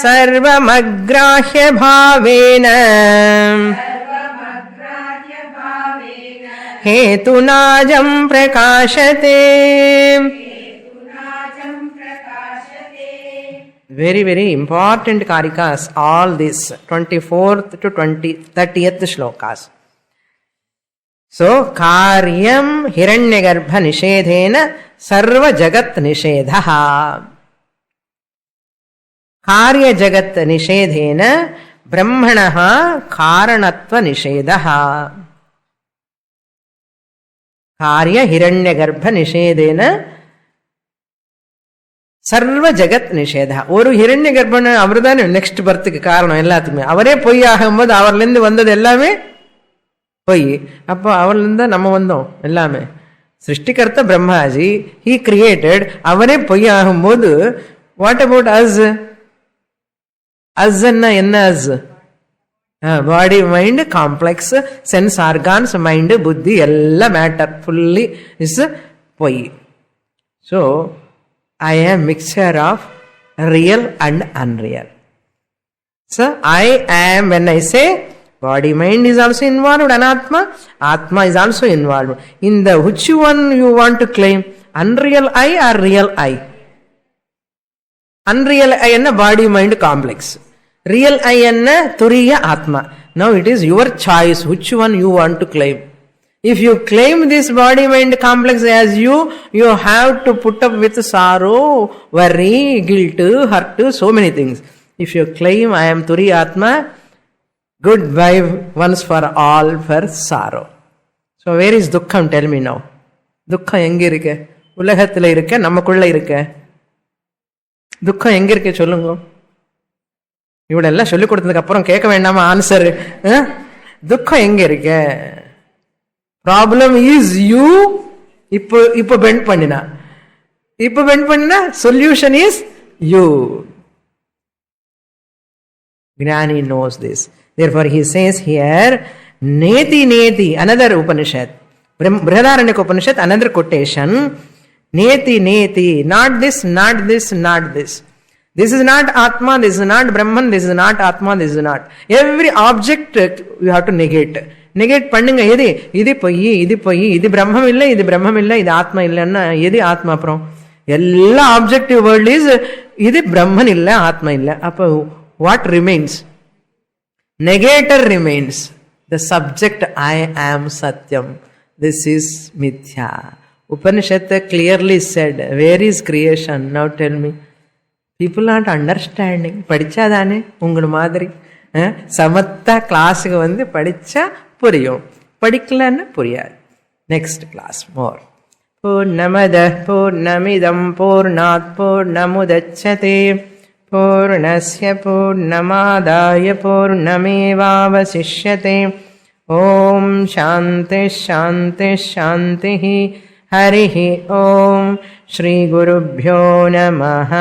सर्वमग्राह्य भावेन हेतुनाजं प्रकाशते. Very, very important Karikas, all this 24th to 30th shlokas. So, karyam hiranyagarbha nishedhena sarva jagat nishedhaha. कार्य जगत निषेधेन ब्रह्मणः कारणत्व निषेधः. कार्य हिरण्यगर्भ निषेधेन सर्व जगत निषेधः. ஒரு ஹிரண்ய கர்ப்பன் அவர்தான் நெக்ஸ்ட் பர்த்துக்கு காரணம் எல்லாத்துக்குமே. அவரே பொய் ஆகும்போது அவர்லேருந்து வந்தது எல்லாமே பொய். அப்போ அவர்லேருந்து நம்ம வந்தோம் எல்லாமே. சிருஷ்டிகர்த்த பிரம்மாஜி, ஹி கிரியேட்டட். அவரே பொய் ஆகும்போது வாட் அபவுட் அஸ்? அஸ்ன்னா என்ன? Us body mind complex, sense organs, mind, புத்தி எல்லாம் மேட்டர் ஃபுல்லி இஸ் பொய். So I am mixture of real and unreal. So I am, when I say body mind is also involved, anatma, atma is also involved. In the which one you want to claim? Unreal I or real I? Unreal I enna body mind complex, real I enna turiya atma. Now it is your choice which one you want to claim. If you claim this body mind complex as you have to put up with sorrow, worry, guilt, hurt, so many things. If you claim I am turiya atma, goodbye once for all for sorrow. So where is dukkam? Tell me now. Dukkam enga irukke? Ulagathila irukke, namakulla irukke. Dukkam enga irukke sollunga. Ivudella solli kodutadukku appuram kekka vendama answer. Dukkam enga irukke? Problem is you. Ipo bend pannina. Solution is you. Gnani knows this. Therefore he says here, neti neti, another Upanishad, Brihadaranyaka Upanishad, another quotation, Neti, neti, not this, not this, not this. This is not Atma, this is not Brahman, this is not Atma, this is not. Every object you have to negate. Negate பண்ணுங்க. எது இது பொய், இது பொய், இது பிரம்மம் இல்லை, இது பிரம்மம் இல்லை, இது ஆத்மா இல்லைன்னா எது ஆத்மா? அப்புறம் எல்லா ஆப்ஜெக்டிவ் வேர்ல்ட் இஸ் இது பிரம்மன் இல்லை, ஆத்மா இல்லை. அப்போ what remains? Negator remains. The subject I am Satyam. This is Mithya. Upanishad clearly said, where is creation? Now tell me. People aren't understanding. படிச்சாதானே உங்கள மாதிரி சமத்தா கிளாஸுக்கு வந்து படிச்சா புரியும், படிக்கலன்னு புரியாது. நெக்ஸ்ட் கிளாஸ் மோர். பூர்ணமத பூர்ணமிதம் பூர்ணாத் பூர்ணமுதச்யதே பூர்ணஸ்ய பூர்ணமாதாய பூர்ணமேவாவசிஷ்யதே. ஓம் சாந்தி சாந்தி சாந்தி. ஹரிः ஓம். ஸ்ரீ குருभ्यो நமः.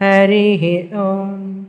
ஹரிः ஓம்.